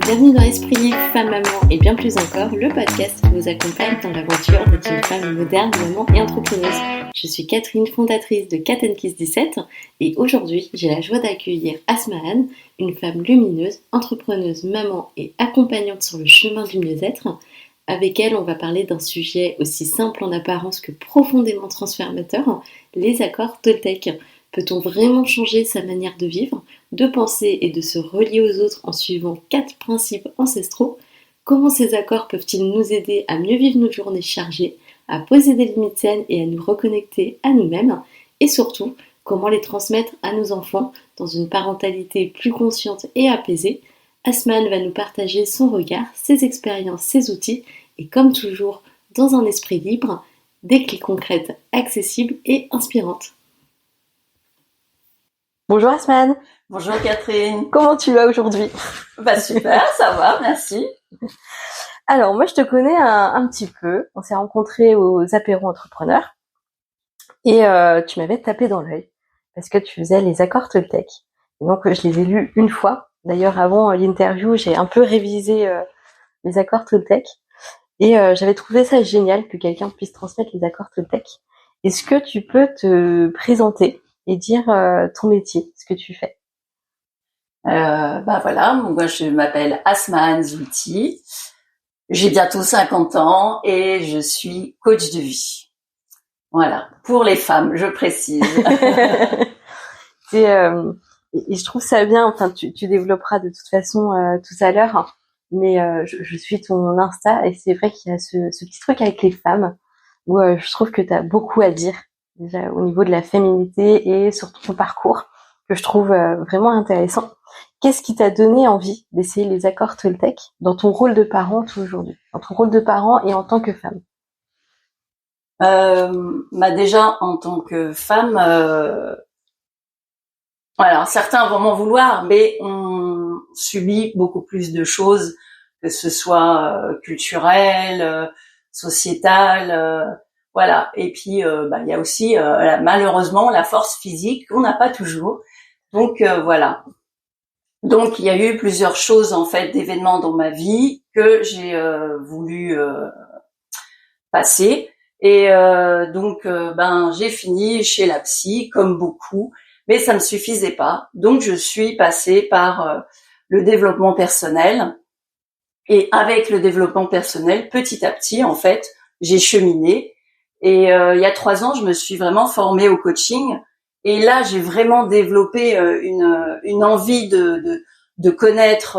Bienvenue dans Esprit Libre, Femme, Maman et bien plus encore, le podcast qui vous accompagne dans l'aventure d'être une femme moderne, maman et entrepreneuse. Je suis Catherine, fondatrice de Cat & Kiss 17 et aujourd'hui, j'ai la joie d'accueillir Asmahane, une femme lumineuse, entrepreneuse, maman et accompagnante sur le chemin du mieux-être. Avec elle, on va parler d'un sujet aussi simple en apparence que profondément transformateur, les accords Toltec. Peut-on vraiment changer sa manière de vivre, de penser et de se relier aux autres en suivant 4 principes ancestraux? Comment ces accords peuvent-ils nous aider à mieux vivre nos journées chargées, à poser des limites saines et à nous reconnecter à nous-mêmes? Et surtout, comment les transmettre à nos enfants dans une parentalité plus consciente et apaisée? Asmahane va nous partager son regard, ses expériences, ses outils et comme toujours, dans un esprit libre, des clés concrètes, accessibles et inspirantes. Bonjour Asmahane. Bonjour Catherine. Comment tu vas aujourd'hui? Super, ça va, merci. Alors moi je te connais un petit peu. On s'est rencontrés aux apéros entrepreneurs et tu m'avais tapé dans l'œil parce que tu faisais les accords Toltec. Et donc je les ai lus une fois. D'ailleurs avant l'interview j'ai un peu révisé les accords Toltec et j'avais trouvé ça génial que quelqu'un puisse transmettre les accords Toltec. Est-ce que tu peux te présenter et dire ton métier, ce que tu fais? Voilà, moi je m'appelle Asmahane Zouti, j'ai bientôt 50 ans et je suis coach de vie. Voilà, pour les femmes, je précise. Et je trouve ça bien, enfin tu développeras de toute façon tout à l'heure, mais je suis ton Insta et c'est vrai qu'il y a ce petit truc avec les femmes où je trouve que tu as beaucoup à dire. Déjà au niveau de la féminité et sur ton parcours, que je trouve vraiment intéressant. Qu'est-ce qui t'a donné envie d'essayer les accords Toltec dans ton rôle de parent aujourd'hui, dans ton rôle de parent et en tant que femme? Déjà en tant que femme, alors certains vont m'en vouloir, mais on subit beaucoup plus de choses, que ce soit culturel, sociétal. Voilà. Et puis, il y a aussi malheureusement la force physique qu'on n'a pas toujours. Donc voilà. Donc il y a eu plusieurs choses en fait, d'événements dans ma vie que j'ai voulu passer. Et j'ai fini chez la psy comme beaucoup, mais ça me suffisait pas. Donc je suis passée par le développement personnel. Et avec le développement personnel, petit à petit, en fait, j'ai cheminé. Et il y a 3 ans, je me suis vraiment formée au coaching. Et là, j'ai vraiment développé une envie de connaître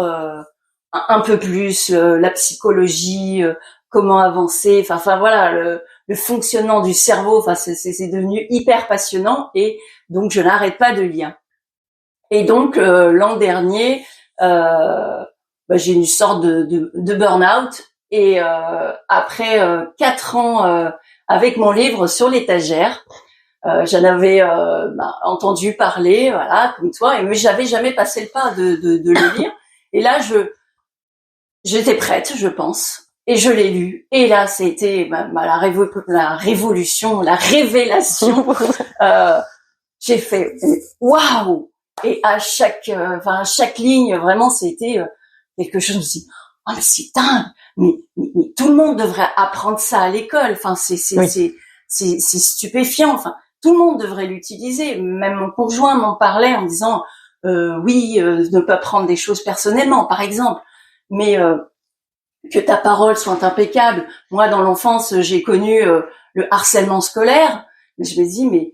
un peu plus la psychologie, comment avancer. Enfin voilà, le fonctionnement du cerveau. Enfin, c'est devenu hyper passionnant. Et donc, je n'arrête pas de lire. Et donc, l'an dernier, j'ai une sorte de burn-out. Et après 4 ans avec mon livre sur l'étagère, j'en avais entendu parler, voilà, comme toi, mais j'avais jamais passé le pas de le lire. Et là, j'étais prête, je pense, et je l'ai lu. Et là, c'était la révolution, la révélation. J'ai fait waouh. Et à chaque ligne, vraiment, c'était quelque chose. Je me suis dit, oh, mais c'est dingue. Mais tout le monde devrait apprendre ça à l'école. Enfin, c'est stupéfiant. Enfin, tout le monde devrait l'utiliser. Même mon conjoint m'en parlait en disant, ne pas prendre des choses personnellement, par exemple, mais que ta parole soit impeccable. Moi, dans l'enfance, j'ai connu le harcèlement scolaire. Mais je me dis, mais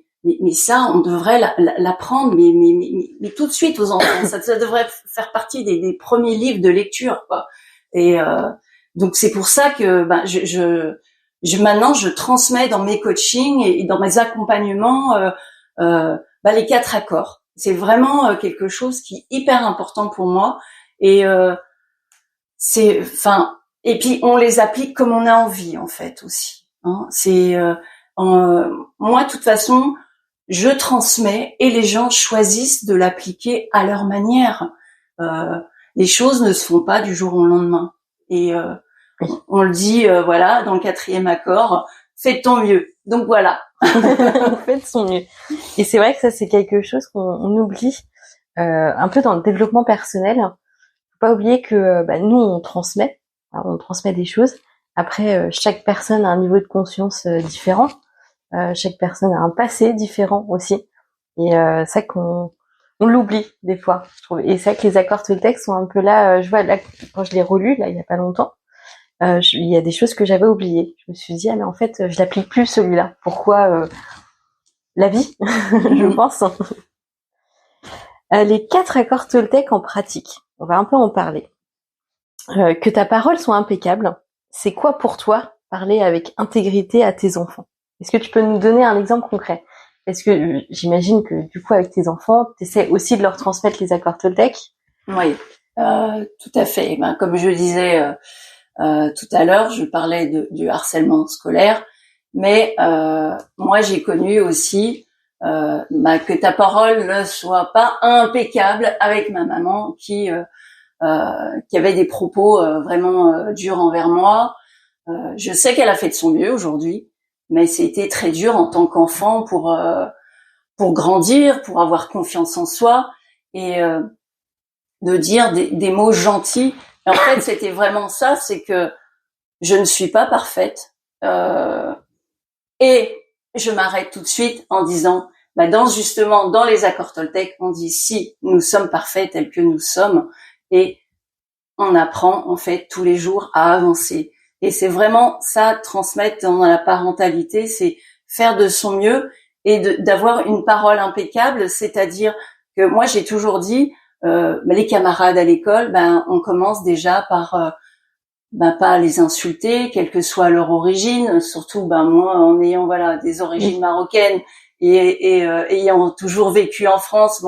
ça, on devrait l'apprendre, mais tout de suite aux enfants. Ça devrait faire partie des premiers livres de lecture, quoi. Et donc c'est pour ça que maintenant je transmets dans mes coachings et dans mes accompagnements les 4 accords. C'est vraiment quelque chose qui est hyper important pour moi. Et et puis on les applique comme on a envie en fait aussi. Hein. Moi de toute façon, je transmets et les gens choisissent de l'appliquer à leur manière. Les choses ne se font pas du jour au lendemain. Et on le dit, dans le 4e accord, fais de ton mieux. Donc voilà. Fais de son mieux. Et c'est vrai que ça, c'est quelque chose qu'on oublie. un peu dans le développement personnel, faut pas oublier que nous on transmet des choses. Après, chaque personne a un niveau de conscience différent. Chaque personne a un passé différent aussi. Et c'est vrai qu'on l'oublie des fois, je trouve. Et c'est vrai que les accords Toltec sont un peu là. Je vois là quand je l'ai relu là il y a pas longtemps, il y a des choses que j'avais oubliées. Je me suis dit mais en fait je l'applique plus celui-là. Pourquoi la vie, je pense. Les 4 accords Toltec en pratique. On va un peu en parler. Que ta parole soit impeccable. C'est quoi pour toi parler avec intégrité à tes enfants? Est-ce que tu peux nous donner un exemple concret? Parce que j'imagine que du coup avec tes enfants, tu essaies aussi de leur transmettre les accords Toltec. Oui, tout à fait. Comme je le disais tout à l'heure, je parlais du harcèlement scolaire, mais moi j'ai connu aussi que ta parole ne soit pas impeccable avec ma maman qui avait des propos vraiment durs envers moi. Je sais qu'elle a fait de son mieux aujourd'hui, mais c'était très dur en tant qu'enfant pour grandir, pour avoir confiance en soi et de dire des mots gentils. Et en fait, c'était vraiment ça, c'est que je ne suis pas parfaite et je m'arrête tout de suite en disant justement dans les accords Toltec, on dit si nous sommes parfaits tels que nous sommes et on apprend en fait tous les jours à avancer. Et c'est vraiment ça, transmettre dans la parentalité, c'est faire de son mieux et d'avoir une parole impeccable, c'est-à-dire que moi j'ai toujours dit, les camarades à l'école, on commence déjà par pas les insulter, quelle que soit leur origine, surtout moi en ayant des origines marocaines et ayant toujours vécu en France,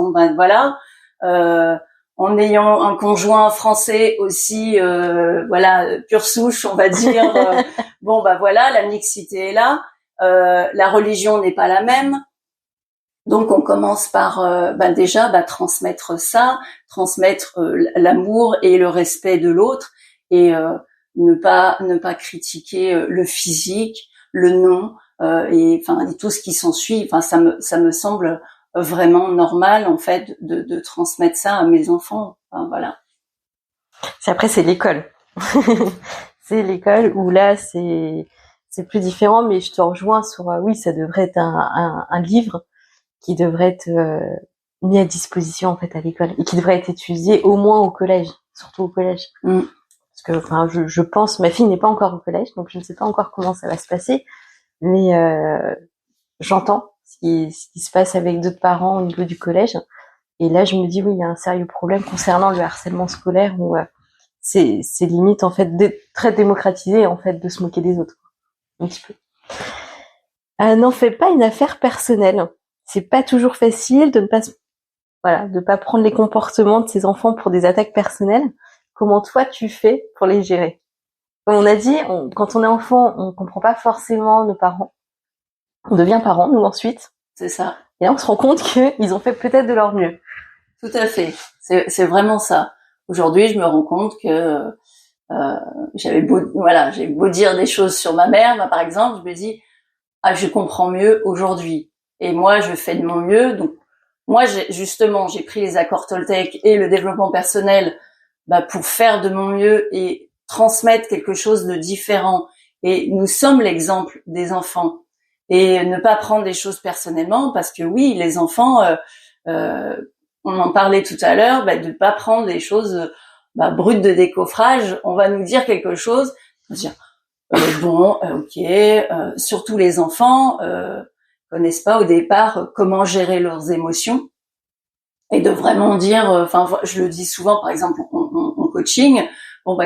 en ayant un conjoint français aussi, pure souche, on va dire. La mixité est là. La religion n'est pas la même. Donc on commence par déjà transmettre ça, transmettre l'amour et le respect de l'autre et ne pas critiquer le physique, le nom et tout ce qui s'ensuit. Ça me semble vraiment normal en fait de transmettre ça à mes enfants. Voilà. Après c'est l'école. C'est l'école où là c'est plus différent, mais je te rejoins sur oui, ça devrait être un livre qui devrait être mis à disposition en fait à l'école et qui devrait être étudié au moins au collège, surtout au collège. Parce que je pense, ma fille n'est pas encore au collège, donc je ne sais pas encore comment ça va se passer, mais j'entends ce qui se passe avec d'autres parents au niveau du collège. Et là, je me dis oui, il y a un sérieux problème concernant le harcèlement scolaire où c'est limite en fait très démocratisé en fait de se moquer des autres, un petit peu. N'en fais pas une affaire personnelle. C'est pas toujours facile de ne pas prendre les comportements de ses enfants pour des attaques personnelles. Comment toi tu fais pour les gérer? Comme on a dit, quand on est enfant, on comprend pas forcément nos parents. On devient parents, nous ensuite. C'est ça. Et là, on se rend compte qu'ils ont fait peut-être de leur mieux. Tout à fait. C'est vraiment ça. Aujourd'hui, je me rends compte que j'ai beau dire des choses sur ma mère, par exemple, je me dis je comprends mieux aujourd'hui. Et moi, je fais de mon mieux. Donc, moi, j'ai pris les accords Toltec et le développement personnel pour faire de mon mieux et transmettre quelque chose de différent. Et nous sommes l'exemple des enfants. Et ne pas prendre des choses personnellement, parce que oui, les enfants, on en parlait tout à l'heure, de pas prendre des choses brutes de décoffrage. On va nous dire quelque chose, on va dire ok. Surtout les enfants connaissent pas au départ comment gérer leurs émotions et de vraiment dire. Je le dis souvent, par exemple en coaching.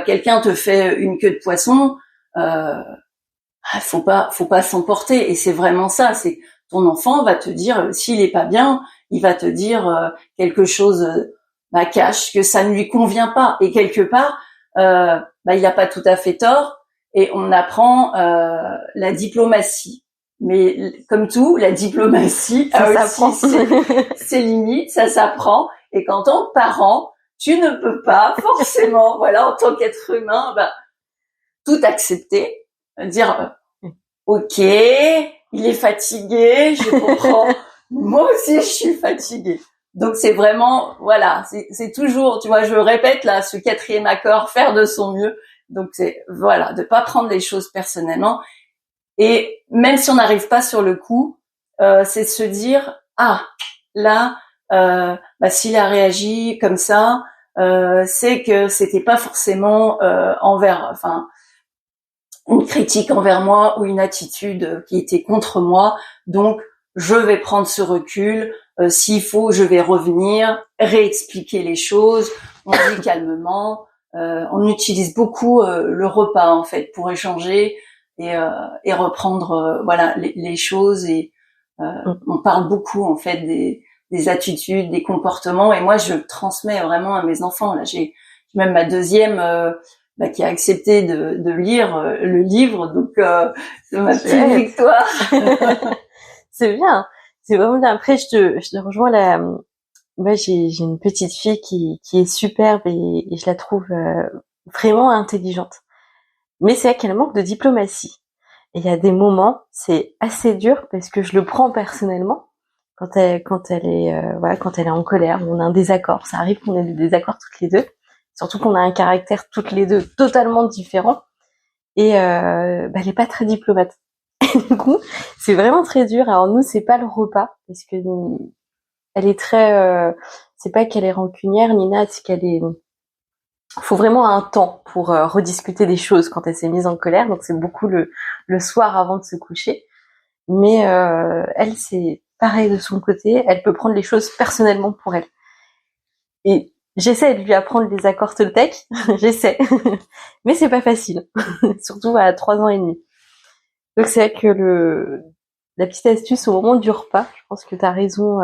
Quelqu'un te fait une queue de poisson. Faut pas s'emporter. Et c'est vraiment ça. C'est ton enfant va te dire s'il est pas bien, il va te dire quelque chose cache que ça ne lui convient pas. Et quelque part, il a pas tout à fait tort. Et on apprend la diplomatie. Mais comme tout, la diplomatie a aussi ses limites, ça s'apprend. Et qu'en tant que parent, tu ne peux pas forcément, en tant qu'être humain, tout accepter, dire ok, il est fatigué, je comprends. Moi aussi, je suis fatiguée. Donc c'est vraiment, voilà, c'est toujours, tu vois, je répète là, ce quatrième accord, faire de son mieux. Donc c'est, voilà, de pas prendre les choses personnellement. Et même si on n'arrive pas sur le coup, c'est de se dire, ah, là, s'il a réagi comme ça, c'est que c'était pas forcément une critique envers moi ou une attitude qui était contre moi. Donc, je vais prendre ce recul. S'il faut, je vais revenir, réexpliquer les choses. On dit calmement. On utilise beaucoup le repas en fait pour échanger et reprendre les choses. Et on parle beaucoup en fait des attitudes, des comportements. Et moi, je transmets vraiment à mes enfants. Là, j'ai même ma deuxième. Qui a accepté de lire le livre, donc c'est ma petite victoire. C'est bien, c'est vraiment bien. Après, je te rejoins là. Moi, j'ai une petite fille qui est superbe et je la trouve vraiment intelligente. Mais c'est vrai qu'elle manque de diplomatie. Et il y a des moments, c'est assez dur parce que je le prends personnellement quand elle est quand elle est en colère, on a un désaccord. Ça arrive qu'on ait des désaccords toutes les deux. Surtout qu'on a un caractère toutes les deux totalement différent et elle est pas très diplomate. Du coup, c'est vraiment très dur. Alors nous, c'est pas le repas parce que elle est très c'est pas qu'elle est rancunière Nina, c'est qu'elle est faut vraiment un temps pour rediscuter des choses quand elle s'est mise en colère. Donc c'est beaucoup le soir avant de se coucher. Mais elle, c'est pareil de son côté. Elle peut prendre les choses personnellement pour elle. Et j'essaie de lui apprendre les accords Toltec, j'essaie, mais c'est pas facile, surtout à 3 ans et demi. Donc c'est vrai que la petite astuce au moment du repas, je pense que t'as raison,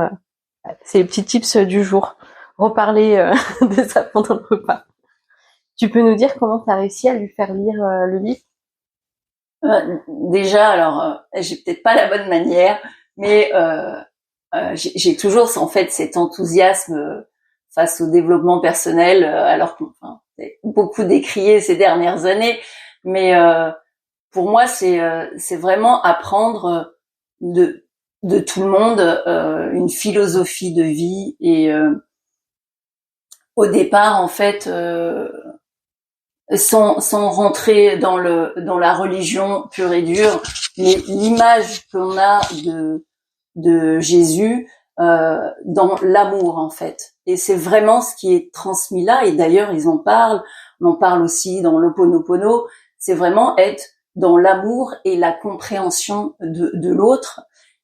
c'est les petits tips du jour. Reparler de ça pendant le repas. Tu peux nous dire comment t'as réussi à lui faire lire le livre? Déjà, alors, j'ai peut-être pas la bonne manière, mais j'ai toujours en fait cet enthousiasme face au développement personnel, alors que c'est beaucoup décrié ces dernières années, mais pour moi c'est vraiment apprendre de tout le monde une philosophie de vie et au départ en fait sans rentrer dans la religion pure et dure, mais l'image qu'on a de Jésus dans l'amour en fait. Et c'est vraiment ce qui est transmis là. Et d'ailleurs, on en parle aussi dans l'Ho'oponopono. C'est vraiment être dans l'amour et la compréhension de l'autre.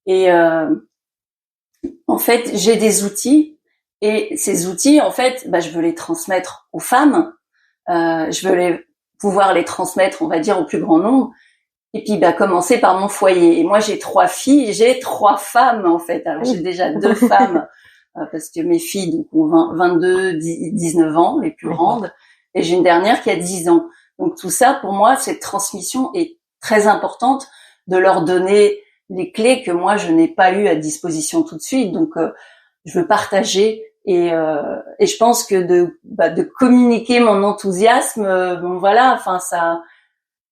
Et en fait, j'ai des outils. Et ces outils, en fait, je veux les transmettre aux femmes. Je veux pouvoir les transmettre, on va dire, au plus grand nombre. Et puis, commencer par mon foyer. Et moi, j'ai 3 filles, j'ai 3 femmes, en fait. Alors, j'ai déjà 2 femmes, parce que mes filles, donc, ont 22, 19 ans, les plus grandes. Et j'ai une dernière qui a 10 ans. Donc, tout ça, pour moi, cette transmission est très importante de leur donner les clés que moi, je n'ai pas eu à disposition tout de suite. Donc, je veux partager et je pense que de communiquer mon enthousiasme,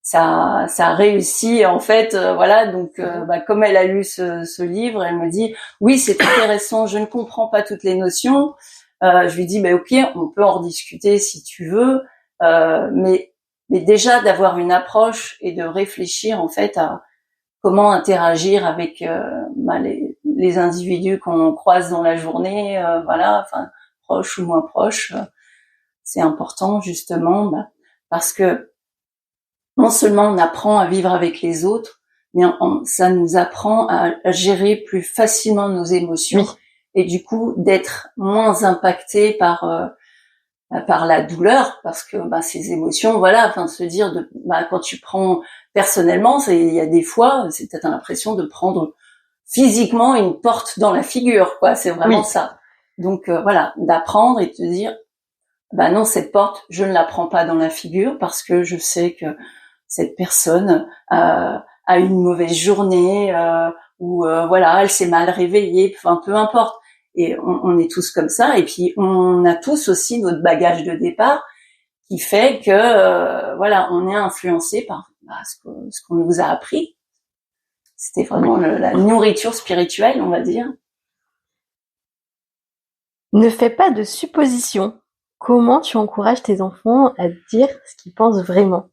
ça réussit en fait, voilà. Donc comme elle a lu ce livre, elle me dit oui, c'est intéressant, je ne comprends pas toutes les notions. Je lui dis ok, on peut en rediscuter si tu veux, mais déjà d'avoir une approche et de réfléchir en fait à comment interagir avec les individus qu'on croise dans la journée, proches ou moins proches, c'est important justement, parce que non seulement on apprend à vivre avec les autres, mais ça nous apprend à gérer plus facilement nos émotions et du coup d'être moins impacté par la douleur, parce que ces émotions, se dire quand tu prends personnellement, il y a des fois, c'est peut-être l'impression de prendre physiquement une porte dans la figure, quoi. C'est vraiment ça. Donc d'apprendre et de te dire non, cette porte, je ne la prends pas dans la figure parce que je sais que cette personne a une mauvaise journée ou elle s'est mal réveillée, peu importe. Et on est tous comme ça. Et puis on a tous aussi notre bagage de départ qui fait que on est influencé par ce qu'on nous a appris. C'était vraiment la nourriture spirituelle, on va dire. Ne fais pas de suppositions. Comment tu encourages tes enfants à dire ce qu'ils pensent vraiment?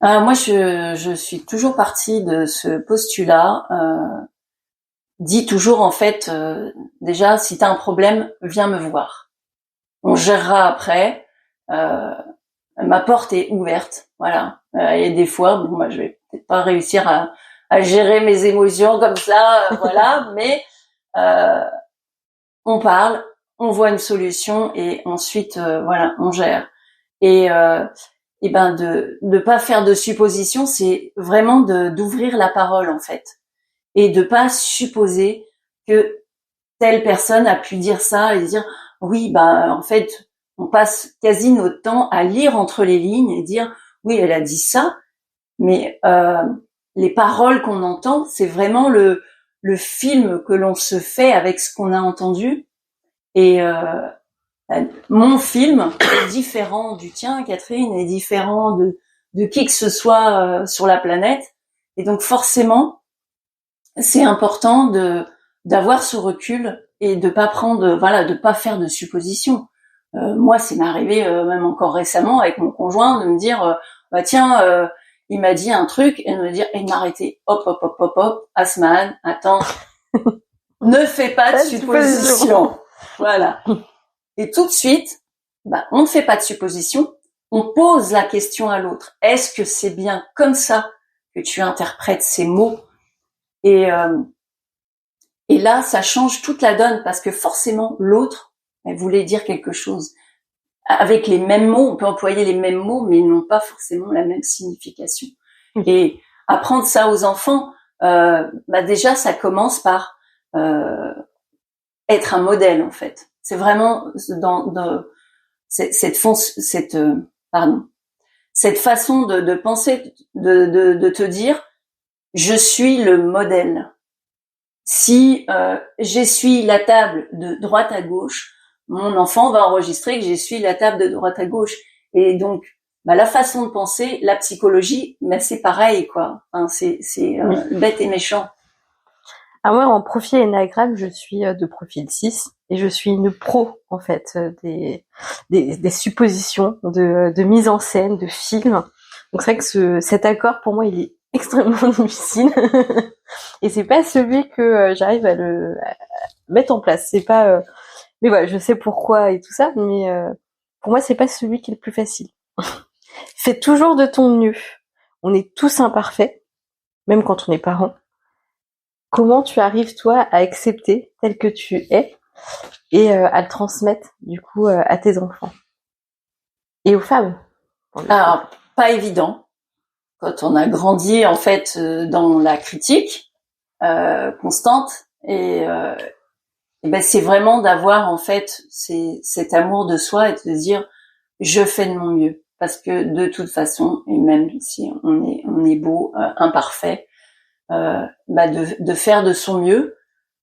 Moi, je suis toujours partie de ce postulat. Dis toujours en fait, déjà, si t'as un problème, viens me voir. On gérera après. Euh, Ma porte est ouverte, voilà. Et des fois, bon, moi, je vais peut-être pas réussir à gérer mes émotions comme ça, voilà. Mais euh, on parle, on voit une solution et ensuite, voilà, on gère. Et et ben de pas faire de suppositions, c'est vraiment d'ouvrir la parole en fait et de pas supposer que telle personne a pu dire ça et dire oui bah en fait on passe quasi notre temps à lire entre les lignes et dire oui elle a dit ça mais les paroles qu'on entend c'est vraiment le film que l'on se fait avec ce qu'on a entendu et mon film est différent du tien, Catherine, est différent de qui que ce soit sur la planète. Et donc forcément, c'est important d'avoir ce recul et de pas prendre, voilà, de pas faire de suppositions. Moi, c'est m'est arrivé même encore récemment avec mon conjoint de me dire, bah tiens, il m'a dit un truc et de me dire, et de m'arrêter. Hop, hop, hop, hop, hop, Asman, attends, ne fais pas de suppositions. Voilà. Et tout de suite, bah, on ne fait pas de supposition, on pose la question à l'autre. Est-ce que c'est bien comme ça que tu interprètes ces mots et et là, ça change toute la donne parce que forcément, l'autre, elle voulait dire quelque chose. Avec les mêmes mots, on peut employer les mêmes mots, mais ils n'ont pas forcément la même signification. Et apprendre ça aux enfants, bah déjà, ça commence par être un modèle en fait. C'est vraiment dans cette façon de penser, de te dire, je suis le modèle. Si j'essuie la table de droite à gauche, mon enfant va enregistrer que j'essuie la table de droite à gauche. Et donc, bah, la façon de penser, la psychologie, bah, c'est pareil, quoi. Enfin, c'est bête et méchant. Ah, moi, en profil Enneagramme, je suis de profil 6 et je suis une pro, en fait, des suppositions, de mise en scène, de films. Donc c'est vrai que cet accord, pour moi, il est extrêmement difficile. Et c'est pas celui que j'arrive à mettre en place. C'est pas, mais voilà, je sais pourquoi et tout ça, mais pour moi, c'est pas celui qui est le plus facile. Fais toujours de ton mieux. On est tous imparfaits, même quand on est parents. Comment tu arrives, toi, à accepter tel que tu es et à le transmettre, du coup, à tes enfants et aux femmes? Alors, pas évident. Quand on a grandi, en fait, dans la critique constante et ben c'est vraiment d'avoir, en fait, cet amour de soi et de se dire, je fais de mon mieux. Parce que de toute façon, et même si on est beau, imparfait, bah de faire de son mieux,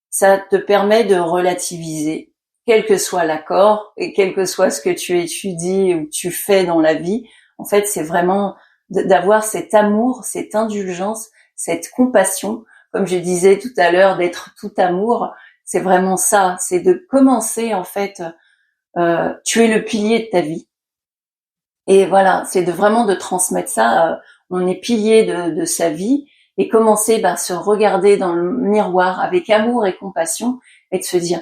ça te permet de relativiser, quel que soit l'accord et quel que soit ce que tu étudies ou que tu fais dans la vie. En fait, c'est vraiment d'avoir cet amour, cette indulgence, cette compassion. Comme je disais tout à l'heure, d'être tout amour, c'est vraiment ça. C'est de commencer, en fait, tu es le pilier de ta vie. Et voilà, c'est vraiment de transmettre ça. On est pilier de sa vie et commencer à se regarder dans le miroir avec amour et compassion et de se dire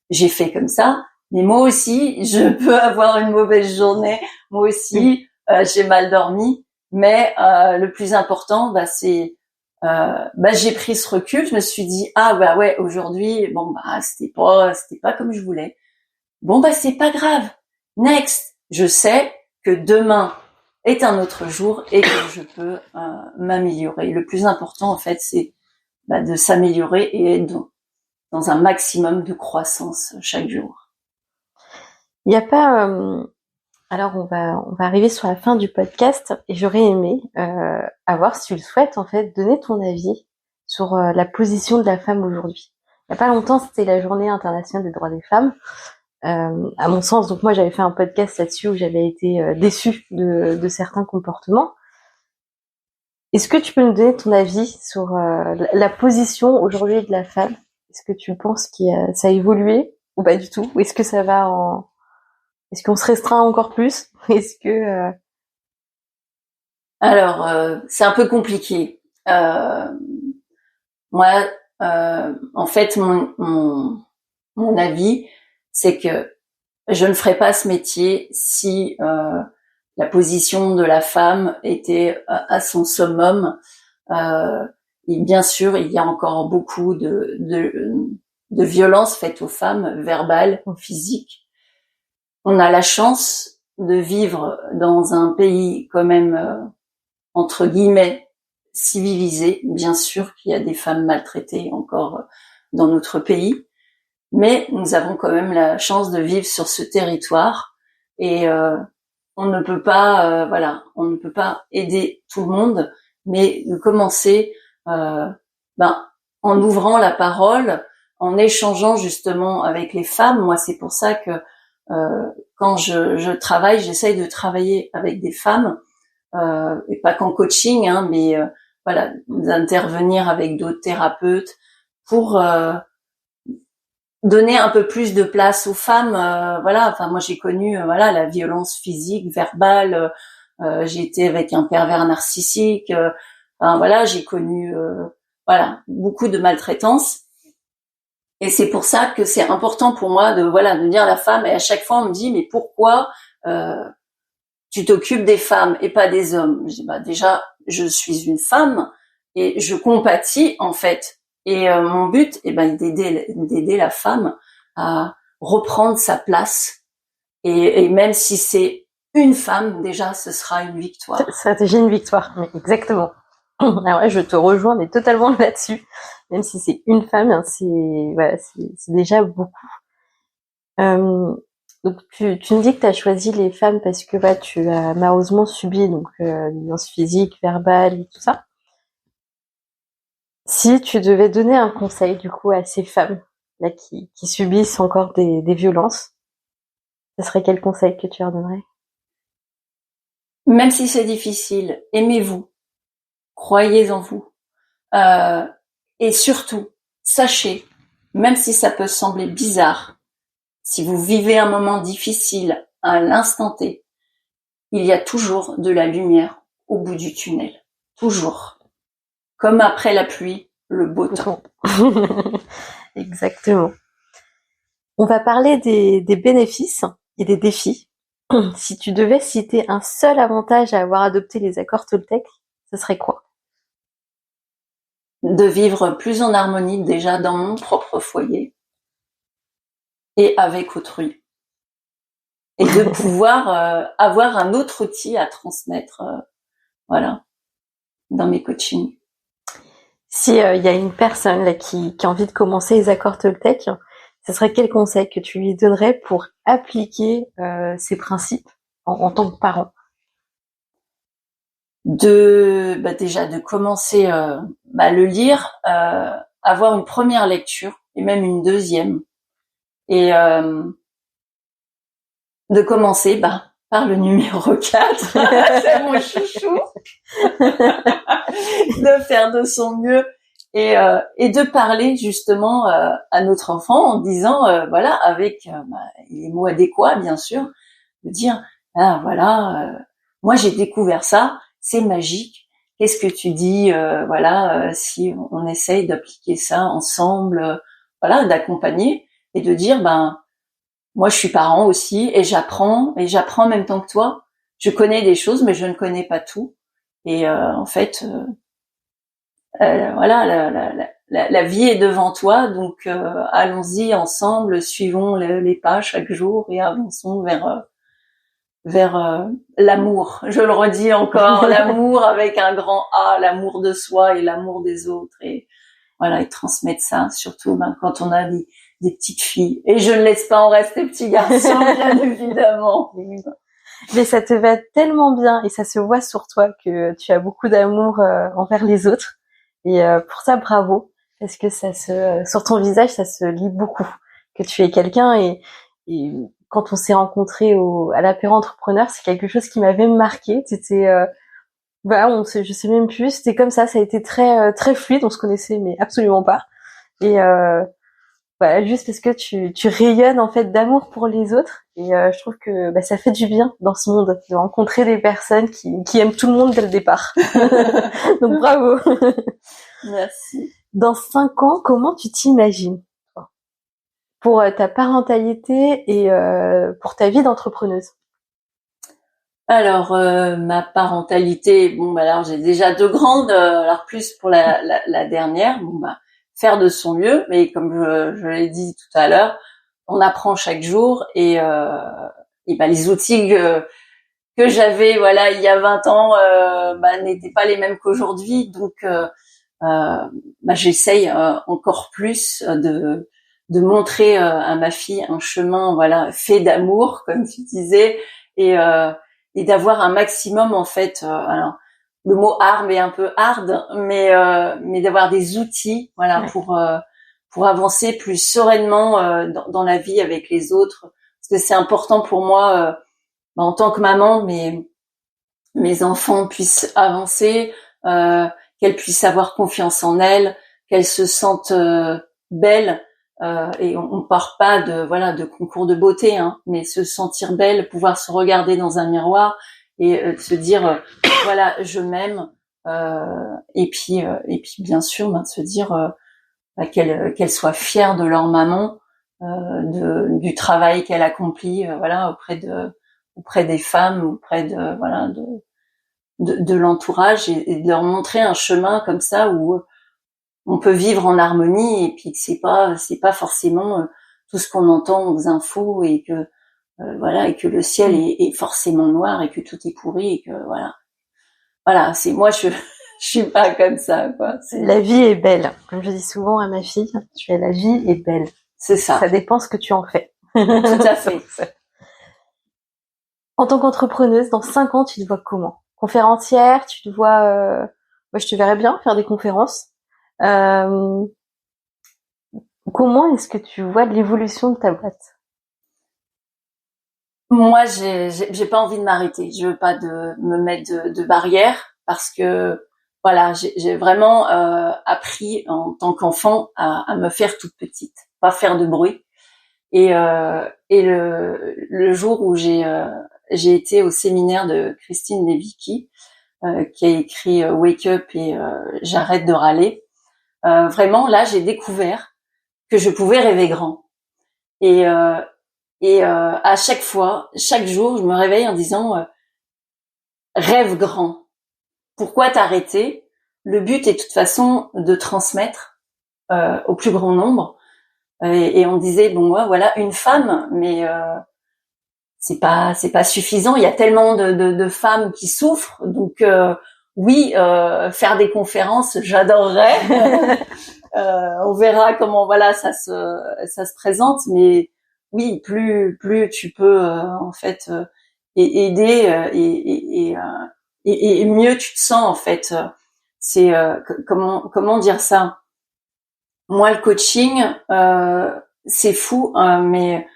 j'ai fait comme ça, mais moi aussi je peux avoir une mauvaise journée, moi aussi j'ai mal dormi, mais le plus important c'est j'ai pris ce recul, je me suis dit ah bah ouais aujourd'hui bon bah c'était pas comme je voulais. Bon c'est pas grave. Next, je sais que demain est un autre jour et que je peux m'améliorer. Le plus important, en fait, c'est de s'améliorer et être dans un maximum de croissance chaque jour. Il n'y a pas... alors, on va arriver sur la fin du podcast et j'aurais aimé avoir, si tu le souhaites, en fait, donner ton avis sur la position de la femme aujourd'hui. Il n'y a pas longtemps, c'était la journée internationale des droits des femmes. À mon sens, donc moi j'avais fait un podcast là-dessus où j'avais été déçue de certains comportements. Est-ce que tu peux nous donner ton avis sur la position aujourd'hui de la femme? Est-ce que tu penses que ça a évolué ou pas du tout? Ou est-ce que est-ce qu'on se restreint encore plus? Est-ce que Alors, c'est un peu compliqué. Moi, en fait, mon avis, c'est que je ne ferais pas ce métier si la position de la femme était à son summum. Et bien sûr, il y a encore beaucoup de violences faites aux femmes, verbales, physiques. On a la chance de vivre dans un pays quand même, entre guillemets, civilisé. Bien sûr qu'il y a des femmes maltraitées encore dans notre pays, mais nous avons quand même la chance de vivre sur ce territoire et on ne peut pas, on ne peut pas aider tout le monde, mais de commencer en ouvrant la parole, en échangeant justement avec les femmes. Moi, c'est pour ça que quand je travaille, j'essaye de travailler avec des femmes, et pas qu'en coaching, hein, mais d'intervenir avec d'autres thérapeutes pour donner un peu plus de place aux femmes. Moi j'ai connu la violence physique, verbale. J'ai été avec un pervers narcissique. J'ai connu beaucoup de maltraitance. Et c'est pour ça que c'est important pour moi de dire à la femme. Et à chaque fois on me dit mais pourquoi tu t'occupes des femmes et pas des hommes? Je dis déjà je suis une femme et je compatis en fait. Et mon but, d'aider la femme à reprendre sa place. Et même si c'est une femme, déjà, ce sera une victoire. Ça sera déjà une victoire, mais exactement. Alors ouais, je te rejoins mais totalement là-dessus. Même si c'est une femme, hein, c'est déjà beaucoup. Donc tu me dis que tu as choisi les femmes parce que tu as malheureusement subi donc des violences physiques, verbales et tout ça. Si tu devais donner un conseil du coup à ces femmes là qui subissent encore des violences, ce serait quel conseil que tu leur donnerais? Même si c'est difficile, aimez-vous, croyez en vous, et surtout, sachez, même si ça peut sembler bizarre, si vous vivez un moment difficile à l'instant T, il y a toujours de la lumière au bout du tunnel. Toujours. Comme après la pluie, le beau temps. Exactement. On va parler des bénéfices et des défis. Si tu devais citer un seul avantage à avoir adopté les accords Toltec, ce serait quoi? De vivre plus en harmonie déjà dans mon propre foyer et avec autrui. Et de pouvoir avoir un autre outil à transmettre dans mes coachings. Si y a une personne là qui a envie de commencer les accords Toltec, ce serait quel conseil que tu lui donnerais pour appliquer ces principes en tant que parent? Déjà de commencer le lire, avoir une première lecture et même une deuxième, et de commencer par le numéro 4, c'est mon chouchou, de faire de son mieux et de parler justement à notre enfant en disant avec les mots adéquats bien sûr, de dire moi j'ai découvert ça, c'est magique, qu'est-ce que tu dis si on essaye d'appliquer ça ensemble, d'accompagner et de dire moi, je suis parent aussi et j'apprends en même temps que toi. Je connais des choses, mais je ne connais pas tout. Et la vie est devant toi, donc allons-y ensemble, suivons les pas chaque jour et avançons vers l'amour. Je le redis encore, l'amour avec un grand A, l'amour de soi et l'amour des autres. Et transmettre ça, surtout quand on a des petites filles. Et je ne laisse pas en rester petits garçons, bien évidemment. Mais ça te va tellement bien et ça se voit sur toi que tu as beaucoup d'amour envers les autres. Et pour ça, bravo. Parce que sur ton visage, ça se lit beaucoup. Que tu es quelqu'un et quand on s'est rencontrés à l'apéro entrepreneur, c'est quelque chose qui m'avait marqué. C'était je sais même plus, c'était comme ça a été très très fluide, on se connaissait mais absolument pas. Et voilà, juste parce que tu rayonnes en fait d'amour pour les autres et je trouve que ça fait du bien dans ce monde de rencontrer des personnes qui aiment tout le monde dès le départ. Donc bravo. Merci. Dans 5 ans, comment tu t'imagines pour ta parentalité et pour ta vie d'entrepreneuse? Alors ma parentalité, alors j'ai déjà 2 grandes, alors plus pour la dernière, faire de son mieux, mais comme je l'ai dit tout à l'heure, on apprend chaque jour et les outils que j'avais voilà il y a 20 ans n'étaient pas les mêmes qu'aujourd'hui, donc j'essaye encore plus de montrer à ma fille un chemin voilà fait d'amour comme tu disais et d'avoir un maximum en fait alors le mot arme est un peu hard mais d'avoir des outils voilà pour avancer plus sereinement dans la vie avec les autres parce que c'est important pour moi en tant que maman mes enfants puissent avancer qu'elles puissent avoir confiance en elles, qu'elles se sentent belles et on part pas de concours de beauté mais se sentir belle, pouvoir se regarder dans un miroir et se dire voilà, je m'aime et puis bien sûr de se dire qu'elles soient fières de leur maman du travail qu'elle accomplit voilà auprès des femmes, auprès de l'entourage et de leur montrer un chemin comme ça où on peut vivre en harmonie et puis que c'est pas forcément tout ce qu'on entend aux infos et que et que le ciel est forcément noir et que tout est pourri et que voilà c'est moi je suis pas comme ça quoi. La vie est belle, comme je dis souvent à ma fille, la vie est belle. C'est ça. Ça dépend ce que tu en fais. Tout à fait. En tant qu'entrepreneuse, dans 5 ans, tu te vois comment? Conférencière, tu te vois... Moi, je te verrais bien faire des conférences. Comment est-ce que tu vois l'évolution de ta boîte? Moi, j'ai pas envie de m'arrêter. Je veux pas me mettre de barrière parce que voilà, j'ai vraiment appris en tant qu'enfant à me faire toute petite, pas faire de bruit. Et le jour où j'ai été au séminaire de Christine Levicki, qui a écrit Wake Up et J'arrête de râler. Vraiment, là, j'ai découvert que je pouvais rêver grand. Et à chaque fois, chaque jour, je me réveille en disant rêve grand. Pourquoi t'arrêter? Le but est de toute façon de transmettre au plus grand nombre. Et on disait voilà une femme, mais c'est pas suffisant. Il y a tellement de femmes qui souffrent, donc oui, faire des conférences, j'adorerais. On verra comment ça se présente, mais oui, plus tu peux en fait aider et mieux tu te sens en fait. C'est comment dire ça? Moi, le coaching, c'est fou, mais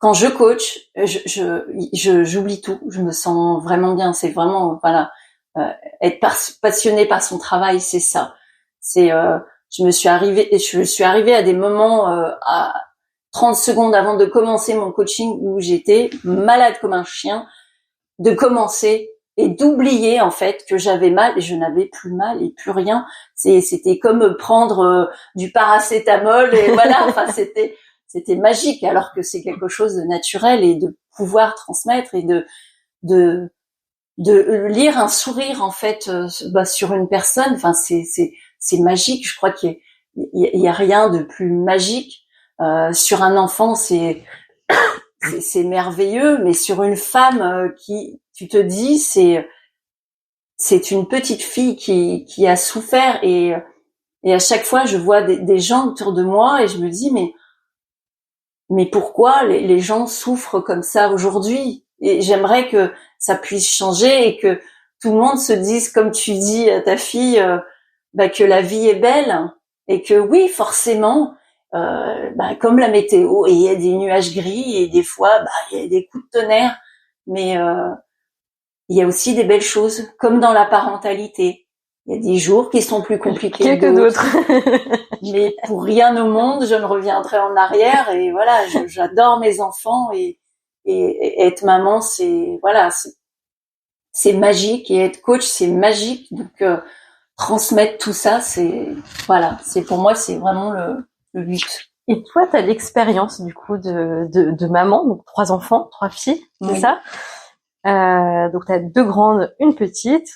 quand je coach, j'oublie tout. Je me sens vraiment bien. C'est vraiment être passionné par son travail, c'est ça. C'est je suis arrivée à des moments à 30 secondes avant de commencer mon coaching où j'étais malade comme un chien, de commencer et d'oublier en fait que j'avais mal et je n'avais plus mal et plus rien. C'était comme prendre du paracétamol et voilà. Enfin, c'était magique alors que c'est quelque chose de naturel et de pouvoir transmettre et de lire un sourire en fait sur une personne. Enfin, c'est magique. Je crois qu'il y a rien de plus magique sur un enfant. C'est merveilleux, mais sur une femme qui, tu te dis, c'est une petite fille qui a souffert et à chaque fois je vois des gens autour de moi et je me dis mais pourquoi les gens souffrent comme ça aujourd'hui? Et j'aimerais que ça puisse changer et que tout le monde se dise, comme tu dis à ta fille, que la vie est belle et que oui, forcément, comme la météo, et il y a des nuages gris et des fois, il y a des coups de tonnerre, mais il y a aussi des belles choses, comme dans la parentalité. Il y a des jours qui sont plus compliqués que d'autres. Mais pour rien au monde, je ne reviendrai en arrière. Et voilà, j'adore mes enfants et être maman, c'est magique. Et être coach, c'est magique. Donc transmettre tout ça, c'est pour moi, c'est vraiment le but. Et toi, tu as l'expérience du coup de maman, donc 3 enfants, 3 filles, c'est ça? Donc tu as 2 grandes, une petite.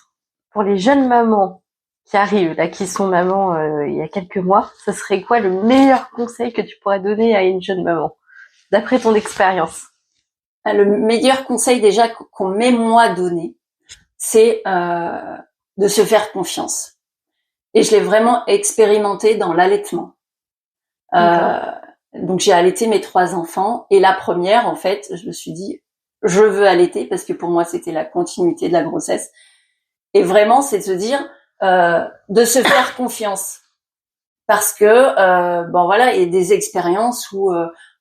Pour les jeunes mamans qui arrivent, là, qui sont mamans il y a quelques mois, ce serait quoi le meilleur conseil que tu pourrais donner à une jeune maman, d'après ton expérience? Le meilleur conseil déjà qu'on m'ait moi donné, c'est de se faire confiance. Et je l'ai vraiment expérimenté dans l'allaitement. Donc j'ai allaité mes 3 enfants et la première, en fait, je me suis dit, je veux allaiter parce que pour moi c'était la continuité de la grossesse. Et vraiment, c'est de se dire, de se faire confiance, parce que il y a des expériences où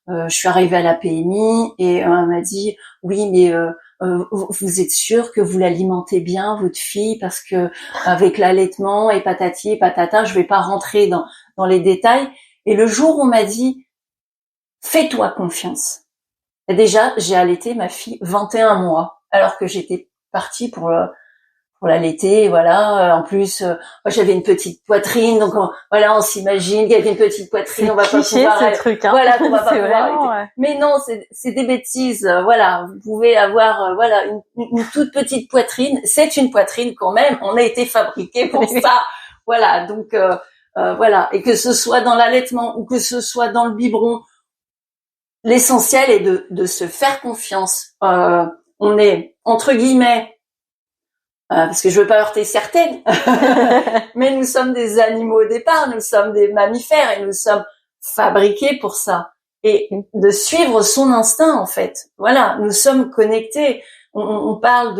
je suis arrivée à la PMI et on m'a dit, oui, mais vous êtes sûr que vous l'alimentez bien votre fille, parce que avec l'allaitement et patati et patata, je vais pas rentrer dans les détails. Et le jour où on m'a dit, fais-toi confiance. Et déjà, j'ai allaité ma fille 21 mois, alors que j'étais partie pour l'allaiter, voilà. En plus, moi, j'avais une petite poitrine, donc on s'imagine qu'il y avait une petite poitrine, c'est on va cliché, pas pouvoir, ce truc, hein. voilà, qu'on va pas pouvoir vraiment, allaiter. Mais non, c'est des bêtises, voilà. Vous pouvez avoir, une toute petite poitrine. C'est une poitrine quand même. On a été fabriqué pour ça, voilà. Donc voilà. Et que ce soit dans l'allaitement ou que ce soit dans le biberon, l'essentiel est de se faire confiance. On est entre guillemets, parce que je veux pas heurter certaines, mais nous sommes des animaux au départ, nous sommes des mammifères et nous sommes fabriqués pour ça. Et de suivre son instinct, en fait. Voilà, nous sommes connectés. On parle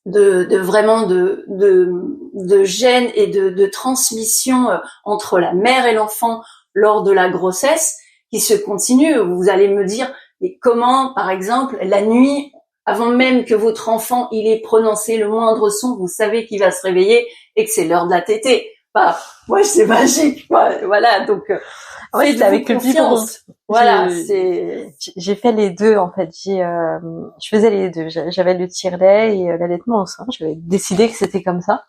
de vraiment de gènes et de transmission entre la mère et l'enfant lors de la grossesse qui se continue. Vous allez me dire, mais comment, par exemple, la nuit, avant même que votre enfant il ait prononcé le moindre son, vous savez qu'il va se réveiller et que c'est l'heure de la tétée. Bah, moi c'est magique, quoi. Voilà, donc c'est avec le biberon. Voilà, j'ai fait les deux, en fait. Je faisais les deux. J'avais le tire-lait et l'allaitement au sein. J'avais décidé que c'était comme ça.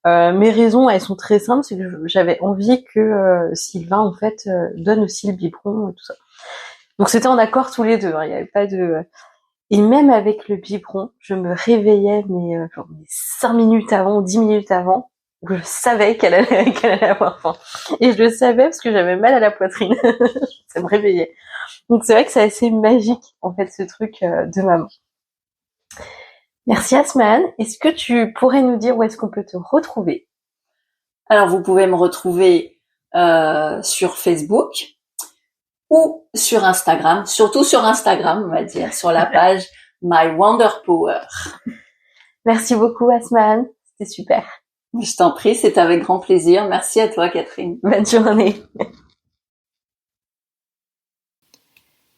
Mes raisons, elles sont très simples, c'est que j'avais envie que Sylvain, en fait, donne aussi le biberon et tout ça. Donc c'était en accord tous les deux, hein. Il n'y avait pas de... Et même avec le biberon, je me réveillais genre 5 minutes avant, 10 minutes avant, où je savais qu'elle allait avoir faim. Et je le savais parce que j'avais mal à la poitrine. Ça me réveillait. Donc c'est vrai que c'est assez magique, en fait, ce truc de maman. Merci Asman. Est-ce que tu pourrais nous dire où est-ce qu'on peut te retrouver? Alors vous pouvez me retrouver sur Facebook ou sur Instagram, surtout sur Instagram, on va dire, sur la page My Wonder Power. Merci beaucoup Asman, c'était super. Je t'en prie, c'est avec grand plaisir. Merci à toi Catherine. Bonne journée.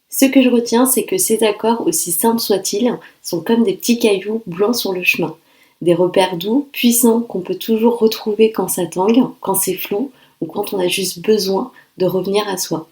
Ce que je retiens, c'est que ces accords, aussi simples soient-ils, sont comme des petits cailloux blancs sur le chemin. Des repères doux, puissants, qu'on peut toujours retrouver quand ça tangue, quand c'est flou, ou quand on a juste besoin de revenir à soi.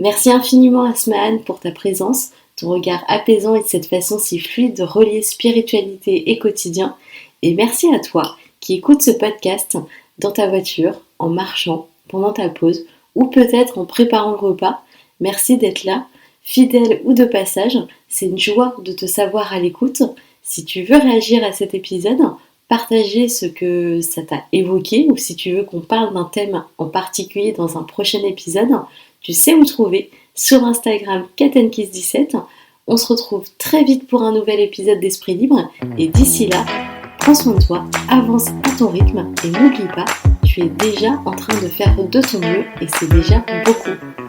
Merci infiniment Asman pour ta présence, ton regard apaisant et cette façon si fluide de relier spiritualité et quotidien. Et merci à toi qui écoutes ce podcast dans ta voiture, en marchant, pendant ta pause, ou peut-être en préparant le repas. Merci d'être là. Fidèle ou de passage, c'est une joie de te savoir à l'écoute. Si tu veux réagir à cet épisode, partager ce que ça t'a évoqué ou si tu veux qu'on parle d'un thème en particulier dans un prochain épisode, tu sais où trouver sur Instagram KatandKiss17. On se retrouve très vite pour un nouvel épisode d'Esprit Libre et d'ici là, prends soin de toi, avance à ton rythme et n'oublie pas, tu es déjà en train de faire de ton mieux et c'est déjà beaucoup.